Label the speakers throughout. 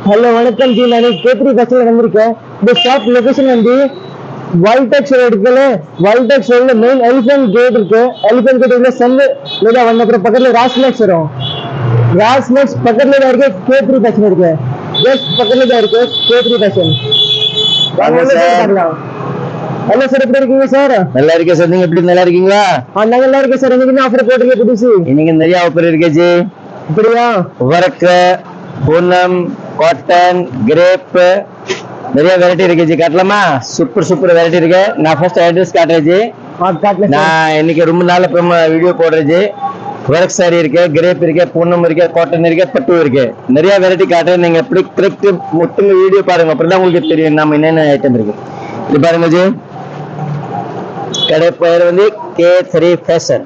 Speaker 1: Hello வணக்கம் G, நான் கேத்ரி பஸ்ல வந்திருக்கேன். இந்த ஷாப் லொகேஷன் வந்து வைல்டெக்ஸ் இருக்குல்ல, வைல்டெக்ஸ் ரோட்ல மெயின் எலிஃபென்ட் கேட் இருக்கு. எலிஃபென்ட் கேட் உள்ள செல்லு లేదా வந்த அப்புறம் பக்கத்துல ராஸ்மெக்ஸ் வரும். ராஸ்மெக்ஸ் பக்கத்துல தான் இருக்கு கேத்ரி பஸ்ல இருக்கு. ஜஸ்ட் பக்கத்துல தான் இருக்கு கேத்ரி பஸ்ல. ஹலோ சார், எப்படி இருக்கீங்க சார்?
Speaker 2: நல்லா இருக்கேன் சார். நீங்க எப்படி நல்லா இருக்கீங்களா?
Speaker 1: நாங்க நல்லா இருக்கேன் சார். இன்னைக்கு என்ன ஆஃபர் போட்டுருக்கீங்க புதுசு?
Speaker 2: இன்னைக்கு நிறைய ஆஃபர் இருக்கு ஜி.
Speaker 1: இப்படியா?
Speaker 2: ஒர்க், பூனம், காட்டன், கிரேப் நிறைய வெரைட்டி இருக்கு ஜி. காட்டலாமா? சூப்பர் சூப்பர் வெரைட்டி இருக்கு. நான் ஃபர்ஸ்ட் அட்ரஸ் காட்டுறேன் ஜி. நான் இன்னைக்கு ரொம்ப நாள் அப்புறமா வீடியோ போடுறேன் ஜி. ஒர்க் சாரி இருக்கு, கிரேப் இருக்கு, பூனம் இருக்கு, காட்டன் இருக்கு, பட்டு இருக்கு. நிறைய வெரைட்டி காட்டுறேன். நீங்க எப்படி கரெக்ட் மொத்தம் வீடியோ பாருங்க, அப்புறம் தான் உங்களுக்கு தெரியும் நம்ம என்னென்ன ஐட்டம் இருக்கு. இது பாருங்க ஜி. கடை பெயர் வந்து K3 fashion.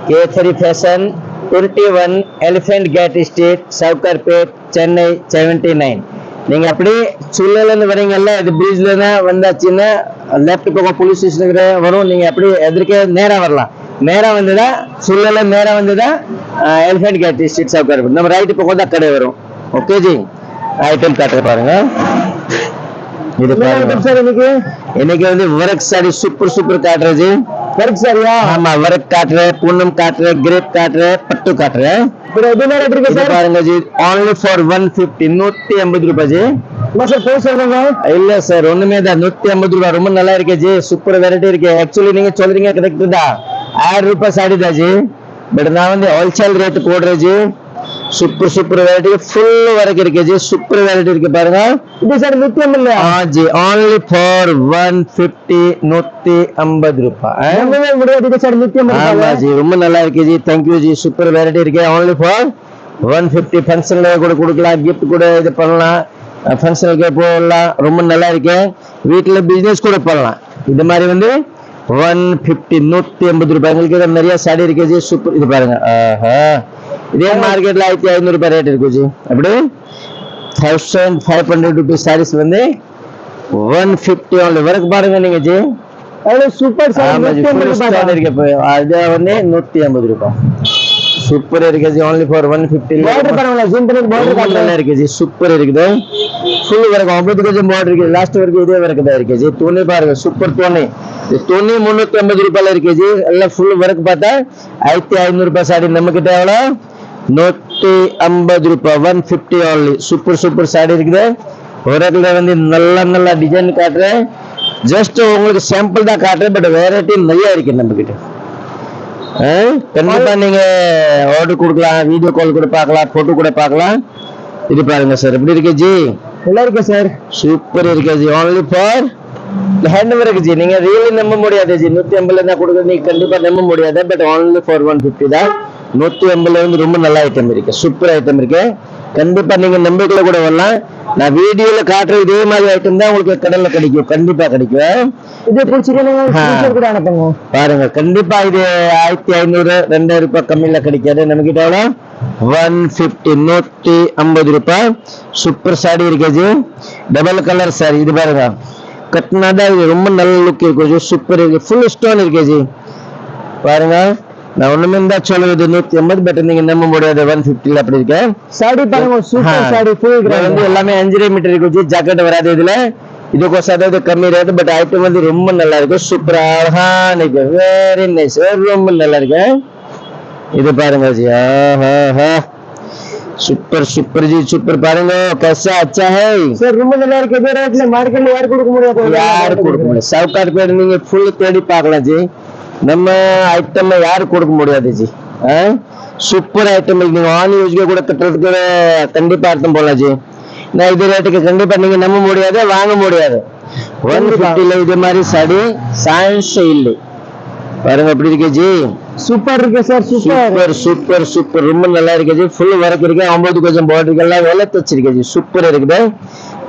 Speaker 2: K3 fashion 21 elephant gate street, Sowcarpet, Chennai 79. நீங்க அப்படி சுள்ளல இருந்து வரீங்கல்ல, இது பிரிட்ஜ்ல தான் வந்தாச்சுன்னா லெஃப்ட் பக்கம் போலீஸ் ஸ்டேஷனுக்கு வரும். நீங்க அப்படி எதிர்க்க நேரா வரலாம். நேரா வந்ததா சுள்ளல நேரா வந்ததா எலிஃபென்ட் கேட் ஸ்ட்ரீட், சவுகார்பேட். நம்ம ரைட் பக்கம் தான் கடை வரும். Okay G. ஐட்டம் காட்டுற பாருங்க. இது பாருங்க. இன்னைக்கு வந்து ஒர்க் சாரி சூப்பர் சூப்பர் காட்டுற ஜி.
Speaker 1: ஒர்க் சாரியா?
Speaker 2: ஆமா, ஒர்க் காட்டுறேன், பூனம் காட்டுறேன், கிரேப் காட்டுறேன், பட்டு காட்டுறேன். பாருங்க ஜி. only for 150, 150 ரூபாய் ஜி. இல்ல சார், ஒண்ணுமே தான் 150 ரூபாய். ரொம்ப நல்லா இருக்கு ஜி. சூப்பர் வெரைட்டி இருக்கு. ஆக்சுவலி நீங்க சொல்றீங்க கரெக்ட் தான். 1000 ரூபாய் சாடி தான் ஜி. பட் நான் வந்து ஹோல்சேல் ரேட் போடுறேன் G. Super super variety full வரைக்கும் இருக்கு ஜி. சூப்பர் வெரைட்டி இருக்கு பாருங்க.
Speaker 1: இது சார் 150
Speaker 2: ஜி. only for 150, 150 ரூபாய். ஆமா ஜி, ரொம்ப நல்லா இருக்கு G. Thank you G. Super variety இருக்கு. only for 150. ஃபங்க்ஷன்ல கூட கொடுக்கலாம், கிஃப்ட் கூட இது பண்ணலாம், ஃபங்க்ஷனுக்கு போடலாம். ரொம்ப நல்லா இருக்கு. வீட்டுல பிசினஸ் கூட பண்ணலாம். இது மாதிரி வந்து 150, 150 ரூபாய். எங்களுக்கு நிறைய சாடி இருக்கு ஜி. சூப்பர். இது பாருங்க. இதே மார்க்கெட்ல 1500 ரூபாய் ரேட் இருக்கு ஜி. அப்படி 1500 ரூபாய் சாரீஸ் வந்து 150 only. வர்க் பாருங்க நீங்க ஜி.
Speaker 1: சூப்பர்
Speaker 2: இருக்கு. அது வந்து 150 ரூபாய். சூப்பர் இருக்கு ஜி. only for 150. நல்லா இருக்கு ஜி. சூப்பர் இருக்குது. ஃபுல் வர்க் 50 கொஞ்சம் பார்டர் இருக்கு. லாஸ்ட் வரைக்கும் இதே வர்க் தான் இருக்கு ஜி. துணி பாருங்க, சூப்பர் துணி. துணி 350 ரூபாயில இருக்கு ஜி. எல்லாம் ஃபுல் வர்க் பார்த்தா 1500 ரூபாய் சாரி. நம்ம கிட்ட எவ்வளவு? 150 ரூபாய். 150 only. சூப்பர் சூப்பர் சாரி இருக்குது. ஒரேல வந்து நல்ல நல்ல டிசைன் காட்டுறேன். ஜஸ்ட் உங்களுக்கு சாம்பிள் தான் காட்டுறேன். பட் வெரைட்டி நிறைய இருக்கு நம்ம கிட்ட. கண்டிப்பா நீங்க ஆர்டர் கொடுக்கலாம், வீடியோ கால் கூட பார்க்கலாம், போட்டோ கூட பார்க்கலாம். இது பாருங்க சார், எப்படி இருக்கு ஜி?
Speaker 1: நல்லா இருக்கு சார்.
Speaker 2: சூப்பர் இருக்கு G. only for hand work G. நீங்க ரியலி நம்ப முடியாது ஜி. 150 தான் கொடுக்குறது நீங்க கண்டிப்பா நம்ப முடியாது. பட் only for 150 தான். 150 வந்து ரொம்ப நல்ல ஐட்டம் இருக்கு. சூப்பர் ஐட்டம் இருக்கு. கண்டிப்பா நீங்க நம்பிக்கையில கூட வரலாம். நான் வீடியோல காட்டுற இதே மாதிரி ஐட்டம் தான் உங்களுக்கு கடல்ல கிடைக்கும். கண்டிப்பா கிடைக்கும்.
Speaker 1: இது
Speaker 2: பாருங்க. கண்டிப்பா இது 1500, 2000 ரூபாய் கம்மியில கிடைக்காது. நம்ம கிட்ட 150, 150 ரூபாய். சூப்பர் சாடி இருக்கு ஜி. Double colour sorry. இது பாருங்க, கட்டினாதான் இது ரொம்ப நல்ல லுக் இருக்கும் ஜி. சூப்பர் இருக்கு. ஃபுல் ஸ்டோன் இருக்கு ஜி. பாருங்க, நான் ஒண்ணுமே தான் சொல்லுவது 150. பட் நீங்க நம்ப முடியாது 150 அப்படி இருக்கு.
Speaker 1: சாடி பாருங்க, சூப்பர் சாடி.
Speaker 2: வந்து எல்லாமே 5.5 மீட்டர் இருக்கு ஜி. ஜாக்கெட் வராது இதுல. இதுக்கோசம் அதாவது கம்மி ரேட். பட் ஐட்டம் வந்து ரொம்ப நல்லா இருக்கு. சூப்பர் அழகான இருக்கு. Very nice. ரொம்ப நல்லா இருக்கு. இது பாருங்க ஜி. सुपर सुपर जी. सुपर பாருங்க. कैसा अच्छा है
Speaker 1: सर. ரொம்ப நல்லா இருக்கு. இதே ரேட்ல மார்க்கெட்ல யார் கொடுக்க முடியாது.
Speaker 2: யார் கொடுக்க முடியாது. சவுகார்பேட் நீங்க ஃபுல் தேடி பார்க்கலாம் ஜி. நம்ம ஐட்டம் யார் கொடுக்க முடியாது ஜி. Super item. நீங்க ஆன் யூஸ்க்கு கூட கட்டுறதுக்கு கண்டிப்பா அர்த்தம் போலாம் ஜி. நான் இது ரேட்டுக்கு கண்டிப்பா நீங்க நம்ப முடியாது, வாங்க முடியாது. 150ல இது மாதிரி சாடி சான்ஸ் இல்லை. பாருங்க எப்படி இருக்கு ஜி.
Speaker 1: சூப்பர் இருக்கு சார்.
Speaker 2: Super super super. ரொம்ப நல்லா இருக்கு ஜி. ஃபுல் வர்க் இருக்கு. 50 கொஞ்சம் பார்டர் எல்லாம் வேலை தச்சிருக்கு ஜி. சூப்பர் இருக்குது.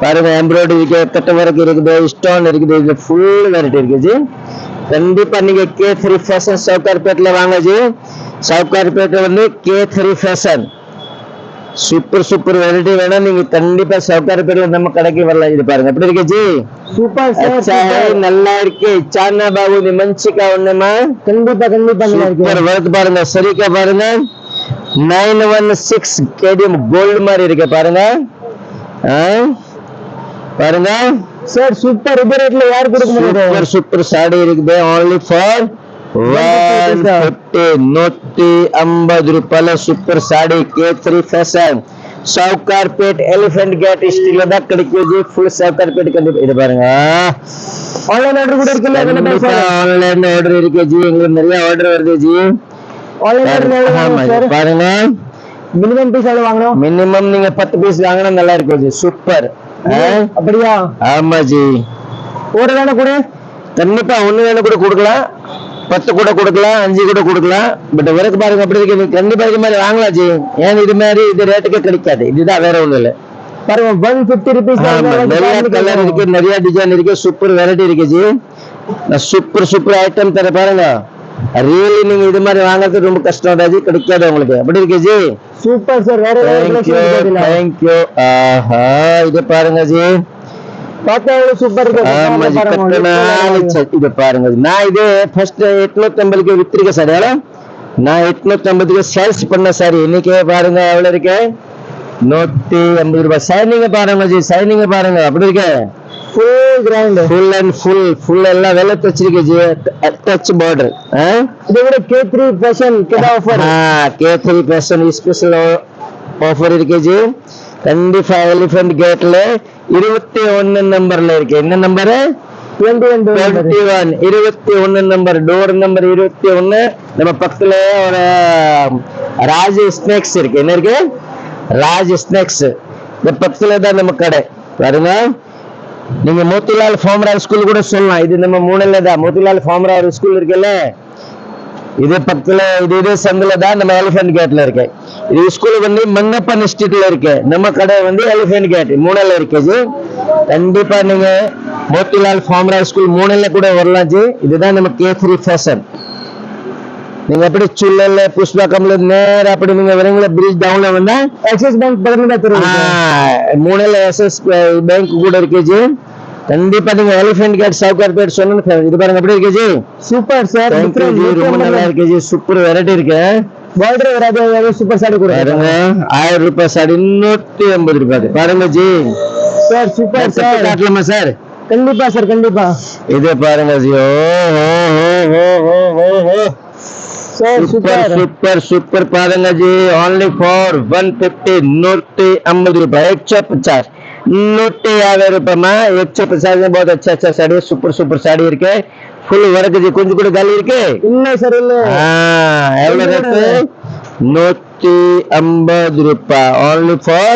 Speaker 2: பாருங்க, எம்ப்ராய்டரி இருக்கு, கட்ட வர்க் இருக்குது, ஸ்டோன் இருக்குது. இது ஃபுல் வெரைட்டி இருக்கு ஜி. கண்டிப்பா நீங்க K3 ஃபேஷன் சவுகார்பேட்ல வாங்க ஜி. சவுகார்பேட்ல வந்து K3 fashion super super variety வேணா நீங்க கண்டிப்பா சவுகார்பேட்ல நம்ம கடைக்கு வரலாம். இது பாருங்க எப்படி இருக்கு ஜி.
Speaker 1: Super
Speaker 2: sir. நல்லா இருக்கு. சானா பாபு தி మంచిగా ఉన్నమా?
Speaker 1: கண்டிப்பா கண்டிப்பா நல்லா இருக்கு.
Speaker 2: சூப்பர் வர்க் பாருங்க. சரிக்கா பாருங்க. 916 KDM கோல்ட் மாதிரி இருக்கு பாருங்க. பாருங்க
Speaker 1: சார் சூப்பர் இது ரேட்ல யார் கொடுக்க முடியாது
Speaker 2: சூப்பர் சூப்பர் சாடி இருக்குது only for 150 150 ரூபாயில super sari K3 fashion Sowcarpet elephant gate ஸ்டீல்ல தான் கிடைக்கும் ஜி ஃபுல் சவுகார்பேட் கண்டிப்பா இது பாருங்க
Speaker 1: ஆன்லைன் ஆர்டர் கூட இருக்குல்ல
Speaker 2: ஆன்லைன் ஆர்டர் இருக்கு ஜி உங்களுக்கு நிறைய ஆர்டர் வருது ஜி
Speaker 1: ஆன்லைன்
Speaker 2: பாருங்க
Speaker 1: மினிமம் பீஸ் எவ்வளவு வாங்கணும்
Speaker 2: மினிமம் நீங்க 10 பீஸ் வாங்கினா நல்லா இருக்கும் ஜி சூப்பர்
Speaker 1: அப்படியா
Speaker 2: ஆமா ஜி
Speaker 1: ஒரு வேணா கூட
Speaker 2: கண்டிப்பா ஒண்ணு வேணா கூட கொடுக்கலாம் 10 கூட கொடுக்கலாம் 5 கூட கொடுக்கலாம் பட் விறகு பாருங்க அப்படி இருக்கு நீங்க கண்டிப்பா இது மாதிரி வாங்கலாம் ஜி ஏன் இது மாதிரி இது ரேட்டுக்கு கிடைக்காது இதுதான் வேற ஒண்ணும் இல்ல
Speaker 1: பாருங்க 150 ரூபீஸ்
Speaker 2: நிறைய கலர் இருக்கு நிறைய டிசைன் இருக்கு சூப்பர் வெரைட்டி இருக்கு ஜி நான் சூப்பர் சூப்பர் ஐட்டம் தர பாருங்க ரியலி நீங்க இது மாதிரி வாங்குறது ரொம்ப கஷ்டம் ஜி கிடைக்காது உங்களுக்கு அப்படி இருக்கு ஜி
Speaker 1: சூப்பர் சார் வேற
Speaker 2: தேங்க்யூ ஆஹா இது பாருங்க ஜி
Speaker 1: பார்த்தா சூப்பர்
Speaker 2: இது பாருங்க நான் இது ஃபர்ஸ்ட் 850க்கு வித்திருக்கேன் சார் எவ்வளோ நான் 850க்கு சேல்ஸ் பண்ண சார் இன்னைக்கு பாருங்க எவ்வளவு இருக்கு 150 ரூபாய் சைனிங்க பாருங்க ஜி சைனிங்க பாருங்க அப்படி இருக்கு
Speaker 1: full grand
Speaker 2: full and full எல்லாம் வெள்ள தச்சிருக்கு ஜி டச் பார்டர்
Speaker 1: இதை விட K3 ஃபேஷன் கிட்ட offer
Speaker 2: K3 fashion special offer இருக்கு ஜி கண்டிப்பா எலிஃபென்ட் கேட்ல 21 நம்பர்ல இருக்கு என்ன நம்பர் 21 நம்பர் டோர் நம்பர் 21 நம்ம பக்கத்துல ஒரு ராஜ் ஸ்நாக்ஸ் இருக்கு என்ன இருக்கு ராஜ் ஸ்நாக்ஸ் இந்த பக்கத்துல தான் நம்ம கடை பாருங்க நீங்க மோத்திலால் ஃபார்மரார் ஸ்கூல் கூட சொல்லலாம் இது நம்ம மூணுல தான் மோத்திலால் ஃபார்மரார் ஸ்கூல் இருக்குல்ல இது பக்கத்துல இது சந்தில தான் நம்ம எலிஃபென்ட் கேட்ல இருக்கு இது ஸ்கூல் வந்து மன்னப்பன் ஸ்ட்ரீட்ல இருக்கு நம்ம கடை வந்து எலிஃபென்ட் கேட் மூணுல இருக்குது கண்டிப்பா நீங்க மோத்திலால் ஃபார்மரார் ஸ்கூல் மூணுல கூட வரலாம் ஜி இதுதான் நம்ம K3 ஃபேஷன் நீங்க எப்படி சுல்லல புஷ்பகம்ல நேரா அப்படி நீங்க வரீங்களா பிரிட்ஜ் டவுன்ல வந்தா
Speaker 1: ஆக்சிஸ் பேங்க் பக்கத்துல தெரியும்
Speaker 2: மூணுல எஸ்எஸ் பேங்க் கூட இருக்கு ஜி கண்டிப்பா நீங்க எலிஃபென்ட் கேட் சவுகார்பேட் சொன்னீங்க இது பாருங்க எப்படி இருக்கு ஜி
Speaker 1: சூப்பர் சார்
Speaker 2: ரொம்ப நல்லா இருக்கு ஜி சூப்பர் வெரைட்டி இருக்கு
Speaker 1: பார்டர் வராத சூப்பர் சாடி கூட
Speaker 2: பாருங்க 1000 ரூபாய் சாடி 150 ரூபாய் பாருங்க ஜி
Speaker 1: சார் சூப்பர் சார்
Speaker 2: காட்டலாமா சார்
Speaker 1: கண்டிப்பா சார் கண்டிப்பா
Speaker 2: இது பாருங்க ஜி சார் சூப்பர் சூப்பர் சூப்பர் பாருங்க ஜி only for 150 150 ரூபாய் 150 150 रुपए में 150 में बहुत अच्छा अच्छा साड़ी सुपर सुपर साड़ी இருக்கு फुल वर्क जी கொஞ்சம் கூட காலி இருக்கு
Speaker 1: இல்ல சார் இல்ல
Speaker 2: எவ்வளவு ரேட் 150 रुपए only for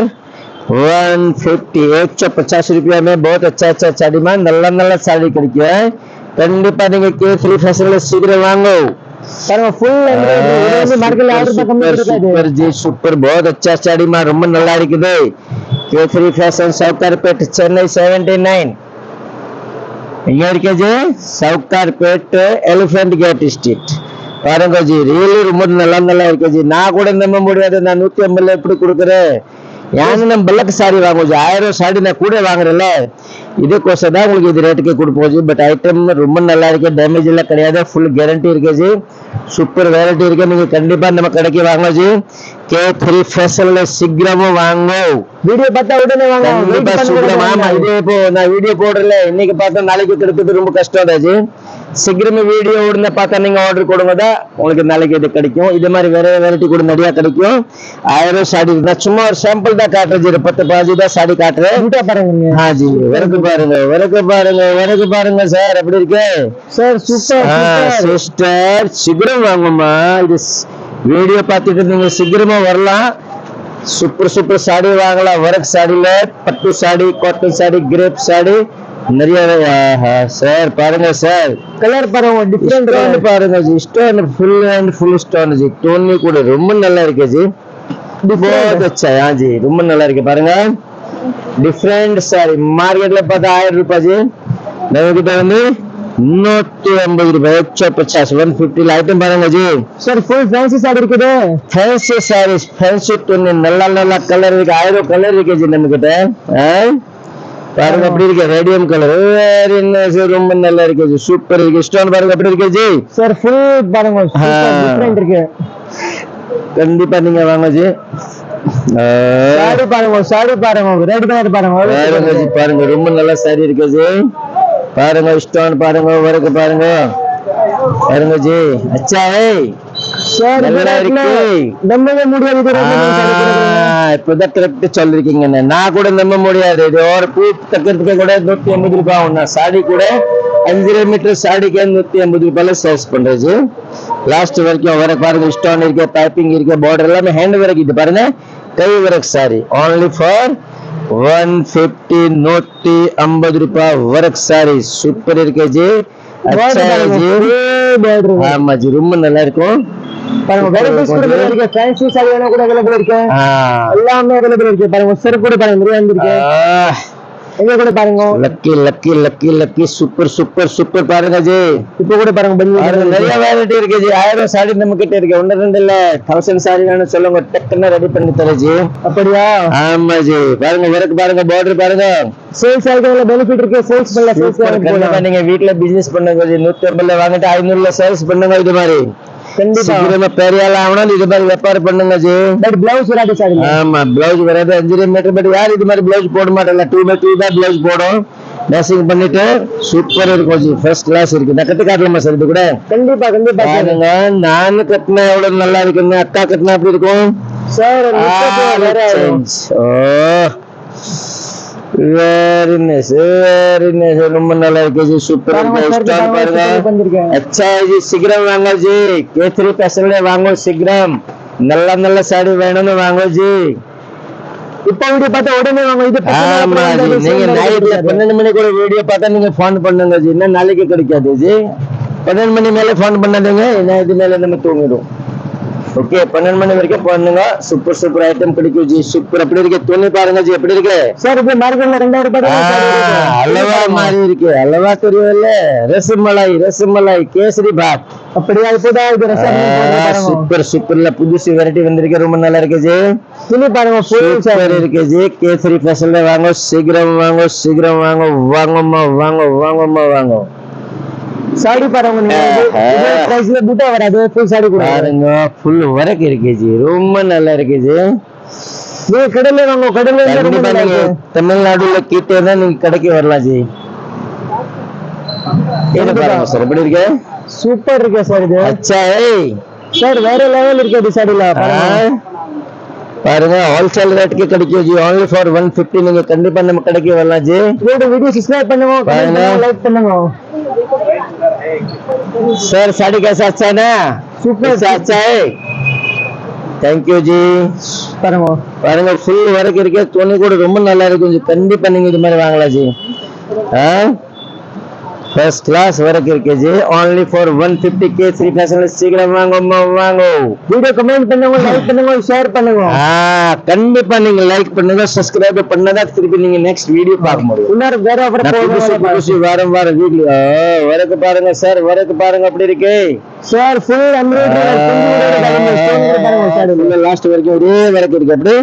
Speaker 2: 150 150 रुपए में बहुत अच्छा अच्छा साड़ी में நல்ல நல்ல साड़ी கிடைக்கும் கண்டிப்பா நீங்க K3 ஃபேஷன்ல சீக்கிரம் வாங்க
Speaker 1: பாருங்க ஃபுல் இது மார்க்கெட்ல 1000 ரூபாய் கம்மி இருக்காது
Speaker 2: சூப்பர் ஜி சூப்பர் बहुत अच्छा साड़ी में ரொம்ப நல்லா இருக்குது K3 ஃபேஷன் சவுகார்பேட் சென்னை 79 இங்க இருக்கு ji Sowcarpet elephant gate street பாருங்க ஜி ரியலி ரொம்ப நல்லா நல்லா இருக்கு ஜி நான் கூட நம்ப முடியாது நான் 150 எப்படி கொடுக்குறேன் யானு நம்ம பல்லக் சாரி வாங்குவோம் ஜி 1000 சாடி நான் கூட வாங்குறேன்ல இதுக்கோசம் தான் உங்களுக்கு இது ரேட்டுக்கு கொடுப்போம் ஜி பட் ஐட்டம் ரொம்ப நல்லா இருக்கு டேமேஜ் எல்லாம் கிடையாது ஃபுல் கேரண்டி இருக்கு ஜி சூப்பர் வெரைட்டி இருக்கு நீங்க கண்டிப்பா நம்ம கடைக்கு வாங்க ஜி K3 ஃபேஷன்ல சீக்கிரமா வாங்க
Speaker 1: வீடியோ பார்த்தா உடனே வாங்க
Speaker 2: கண்டிப்பா சீக்கிரம் ஆமா இது இப்போ நான் வீடியோ போடல இன்னைக்கு பார்த்தா நாளைக்கு கிடைக்கிறது ரொம்ப கஷ்டம் தான் ஜி சீக்கிரமே வீடியோ உடனே பார்த்தா நீங்க ஆர்டர் கொடுங்கதா உங்களுக்கு நாளைக்கு இது கிடைக்கும் இது மாதிரி வேற வெரைட்டி கூட நிறைய கிடைக்கும் 1000 சாடி நான் சும்மா ஒரு சாம்பிள் தான் காட்டுறேன் ஜி 10 பாஜி தான் சாடி காட்டுறேன்
Speaker 1: வீடியோ பாருங்க
Speaker 2: हाँ जी वरक பாருங்க சார் எப்படி இருக்கு
Speaker 1: சார் சூப்பர்
Speaker 2: சிஸ்டர் சீக்கிரம் வாங்கம்மா இது வீடியோ பார்த்துட்டு நீங்க சீக்கிரமா வரலாம் சூப்பர் சூப்பர் சாடி வாங்கலாம் வர்க் சாடில பட்டு சாடி காட்டன் சாடி கிரேப் சாடி நிறைய சார் பாருங்க சார்
Speaker 1: கலர் பாருங்க டிஃபரெண்ட்
Speaker 2: பாருங்க ji stone full and full stone ji டோனி கூட ரொம்ப நல்லா இருக்கு ஜி बहुत अच्छा है हाँ जी ரொம்ப நல்லா இருக்கு பாருங்க டிஃபரெண்ட் சாரி மார்க்கெட்ல பார்த்தா 1000 ரூபாய் ஜி நம்ம கிட்ட வந்து 150 ரூபாய் 150 150 ஐட்டம் பாருங்க ஜி
Speaker 1: சார் ஃபுல் ஃபேன்சி சாரி இருக்குது
Speaker 2: ஃபேன்சி சாரீஸ் ஃபேன்சி டோன் நல்ல நல்ல கலர் இருக்கு 1000 கலர் இருக்கு ஜி நம்ம கிட்ட பாருங்க எப்படி இருக்கு ரேடியம் கலர் என்ன சார் ரொம்ப நல்லா இருக்கு ஜி சூப்பர் இருக்கு ஸ்டோன் பாருங்க எப்படி இருக்கு ஜி
Speaker 1: சார் ஃபுல் பாருங்க டிஃபரெண்ட் இருக்கு
Speaker 2: கண்டிப்பா நீங்க வாங்க ஜி
Speaker 1: சாரி பாருங்க ரெட் கலர் பாருங்க
Speaker 2: பாருங்க ஜி, பாருங்க ரொம்ப நல்லா சாரி இருக்கு ஜி. பாருங்க ஸ்டோன் பாருங்க, ஒர்க் பாருங்க. பாருங்க ஜி, அச்சா
Speaker 1: சார்
Speaker 2: நல்லா இருக்கு.
Speaker 1: நம்பவே முடியாது இது ரெண்டு மூணு saree கொடுக்குறீங்க.
Speaker 2: இப்பதான் கரெக்ட் சொல்லிருக்கீங்க. நான் கூட நம்ப முடியாது. இது ஒரு பூ தக்கிறதுக்கு கூட 150 ரூபாய் ஆகும். நான் சாடி கூட 5 மீட்டர் சாடிக்கு 150 ரூபாயில சேல்ஸ் பண்றேன் ஜி. லாஸ்ட் வரைக்கும் வர பாருங்க, ஸ்டோன் இருக்கு, பைப்பிங் இருக்கு, பார்டர் எல்லாமே ஹேண்ட் ஒர்க். இது பாருங்க கை ஒர்க் சாரி, only for 150, 150 ரூபாய் ஒர்க் சாரி. சூப்பர் இருக்கு ஜி. ஆமா ஜி, ரொம்ப நல்லா இருக்கும்.
Speaker 1: பாருங்க வெரைட்டிஸ் கூட நிறைய இருக்கு. ஃபேன்சி சாரி வேணா கூட அவைலபிள் இருக்கு. எல்லாமே அவைலபிள் இருக்கு. பாருங்க சர் கூட பாருங்க நிறைய வந்திருக்கு. எங்க கூட பாருங்க
Speaker 2: lucky lucky lucky lucky super super super. பாருங்க ஜி,
Speaker 1: இப்போ கூட பாருங்க
Speaker 2: நிறைய வெரைட்டி இருக்கு ஜி. 1000 சாரி நம்ம கிட்ட இருக்கு. 1 2 இல்ல 1000 சாரி வேணும் சொல்லுங்க, டக்குன்னு ரெடி பண்ணி தரேன் ஜி.
Speaker 1: அப்படியா?
Speaker 2: ஆமா ஜி. பாருங்க ஒர்க் பாருங்க, பார்டர் பாருங்க.
Speaker 1: சேல்ஸ் ஆகிற பெனிஃபிட் இருக்கு. சேல்ஸ் பண்ணல
Speaker 2: கண்டிப்பா நீங்க வீட்ல பிசினஸ் பண்ணுங்க ஜி. 150 வாங்கிட்டு 500 சேல்ஸ் பண்ணுங்க. இது மாதிரி கண்டிப்பா பெரிய ஆள் ஆகணும். இது மாதிரி வியாபாரம் பண்ணுங்க ஜி.
Speaker 1: பட் பிளவுஸ் வராது சார்.
Speaker 2: ஆமா பிளவுஸ் வராது. 5 மீட்டர். பட் யார் இது மாதிரி பிளவுஸ் போட மாட்டேன். 2x2 தான் பிளவுஸ் போடும். மேசிங் பண்ணிட்டு சூப்பர் இருக்கும் ஜி. ஃபர்ஸ்ட் கிளாஸ் இருக்கு. நான் கட்டு காட்டலாமா சார்? இது கூட கண்டிப்பா பாருங்க. நான் கட்டினா எவ்வளவு நல்லா இருக்குன்னு, அக்கா கட்டினா எப்படி இருக்கும் sir? Very nice very nice. ரொம்ப நல்லா இருக்கு ஜி. சூப்பர் பாருங்க. அச்சா ஜி, சீக்கிரம் வாங்க ஜி. கேசரி ஃபேஷன்ல வாங்க சீக்கிரம். நல்ல நல்ல சாரி வேணும்னு வாங்க ஜி.
Speaker 1: இப்ப வீடியோ பார்த்தா உடனே வாங்க. இது
Speaker 2: ஆமா ஜி, நீங்க நைட்ல 12 மணிக்கு ஒரு வீடியோ பார்த்தா நீங்க ஃபோன் பண்ணுங்க ஜி. என்ன நாளைக்கு கிடைக்காது ஜி. 12 மணி மேல ஃபோன் பண்ணாதீங்க. என்ன இது மேல நம்ம தூங்கிடும். ஓகே, 12 மணி வரைக்கும் பண்ணுங்க. சூப்பர் சூப்பர் ஐட்டம் கிடைக்கும் ஜி. சூப்பர். அப்படி இருக்கு துணி பாருங்க ஜி, எப்படி இருக்கு
Speaker 1: சார்? இது மார்க்கெட்ல 2000 ரூபாய்
Speaker 2: அல்வா மாதிரி இருக்கு. அல்வா தெரியல. ரசமலாய் கேசரி பாத்.
Speaker 1: அப்படியா? இப்போதான் இது ரசம்.
Speaker 2: சூப்பர் சூப்பர்ல புதுசு வெரைட்டி வந்திருக்கு. ரொம்ப நல்லா இருக்கு ஜி.
Speaker 1: துணி பாருங்க
Speaker 2: சூப்பர் இருக்கு ஜி. கேசரி ஃபேஷன்ல வாங்க சீக்கிரம் வாங்க சீக்கிரம் வாங்க. வாங்கம்மா வாங்க.
Speaker 1: சாடி பாருங்க. நீங்க பிரைஸ்ல பூட்டா வராது. ஃபுல் சாடி கூட
Speaker 2: பாருங்க. ஃபுல் வர்க் இருக்கு ஜி. ரொம்ப நல்லா இருக்கு ஜி.
Speaker 1: நீங்க கடையில வாங்க. கடையில ரொம்ப நல்லா இருக்கு.
Speaker 2: தமிழ்நாடுல கிட்ட தான் நீங்க கடைக்கு வரலாம் ஜி. இது பாருங்க சார், எப்படி இருக்கு?
Speaker 1: சூப்பர் இருக்கு சார். இது
Speaker 2: அச்சா
Speaker 1: சார் வேற லெவல் இருக்கு. இது சாடில
Speaker 2: பாருங்க ஹோல்சேல் ரேட்டுக்கு கிடைக்கும் ஜி. only for 150. நீங்க கண்டிப்பா நம்ம கடைக்கு வரலாம் ஜி.
Speaker 1: வீடியோ சப்ஸ்கிரைப் பண்ணுங்க, லைக் பண்ணுங்க.
Speaker 2: सर साड़ी कैसा अच्छा है ना?
Speaker 1: सुपर
Speaker 2: अच्छा है. थैंक यू जी. பாருங்க ஃபுல் வர்க் இருக்கு. துணி கூட ரொம்ப நல்லா இருக்கும். கண்டிப்பா நீங்க இது மாதிரி வாங்கலாம் ஜி. फर्स्ट क्लास वर्क இருக்கு ஜி. only for 150 கேசரி ஃபேஷன்ல சீக்கிரம் வாங்க.
Speaker 1: வீடியோ கமெண்ட் பண்ணுங்க, லைக் பண்ணுங்க, ஷேர் பண்ணுங்க.
Speaker 2: கண்டிப்பா நீங்க லைக் பண்ணுங்க, சப்ஸ்கிரைப் பண்ணாதான் திருப்பி நீங்க நெக்ஸ்ட் வீடியோ பார்க்க முடியும்.
Speaker 1: இன்னொரு வேற ஆஃபர்
Speaker 2: புதுசு வாரம் வீடியோ வர்க் பாருங்க சார். வர்க் பாருங்க அப்படி இருக்கு
Speaker 1: சார். ஃபுல் எம்ப்ராய்டரி
Speaker 2: லாஸ்ட் வரைக்கும் ஒரே வர்க் இருக்கு. அப்படி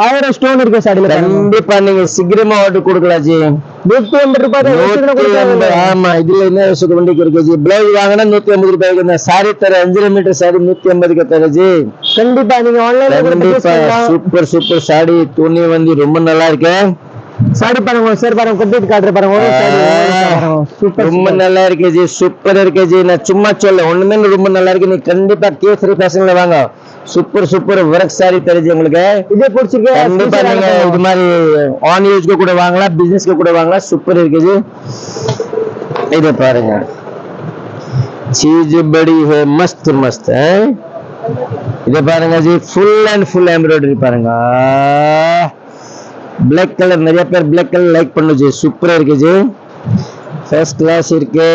Speaker 1: 1000 ஸ்டோன் இருக்கு சாடில.
Speaker 2: கண்டிப்பா நீங்க சீக்கிரமா ஆர்டர் கொடுக்கலாம் ஜி.
Speaker 1: 150 ரூபாய்.
Speaker 2: ஆமா, இதுல என்ன வண்டிக்கு இருக்கு ஜி. பிளவுஸ் வாங்கினா 150 ரூபாய்க்கு. சாரி தர 5 மீட்டர் சாரி 150 தர ஜி.
Speaker 1: கண்டிப்பா நீங்க ஆன்லைன்ல
Speaker 2: கண்டிப்பா சூப்பர் சூப்பர் சாடி. துணி வந்து ரொம்ப நல்லா இருக்கு.
Speaker 1: சாடி பாருங்க சார். பாருங்க கம்ப்ளீட் காட்ற பாருங்க. ஒரு சாடி சூப்பர்
Speaker 2: ரொம்ப நல்லா இருக்கு ஜி. சூப்பர் இருக்கு ஜி. நான் சும்மா சொல்ல ஒண்ணுமே ரொம்ப நல்லா இருக்கு. நீ கண்டிப்பா கேசரி ஃபேஷன்ல வாங்க. சூப்பர் சூப்பர் வர்க் சாரி தருது உங்களுக்கு.
Speaker 1: இதே பிடிச்சிருக்கு.
Speaker 2: கண்டிப்பா நீங்க இது மாதிரி ஆன் யூஸ்க்கு கூட வாங்கலாம், பிசினஸ்க்கு கூட வாங்கலாம். சூப்பர் இருக்கு ஜி. இது பாருங்க चीज बड़ी है, मस्त है. இத பாருங்க ஜி. ஃபுல் அண்ட் ஃபுல் எம்ப்ராய்டரி பாருங்க. Black colour. நிறைய பேர் பிளாக் கலர் லைக் பண்ணு ஜி. சூப்பரா இருக்கு ஜி. ஃபர்ஸ்ட் கிளாஸ் இருக்கு.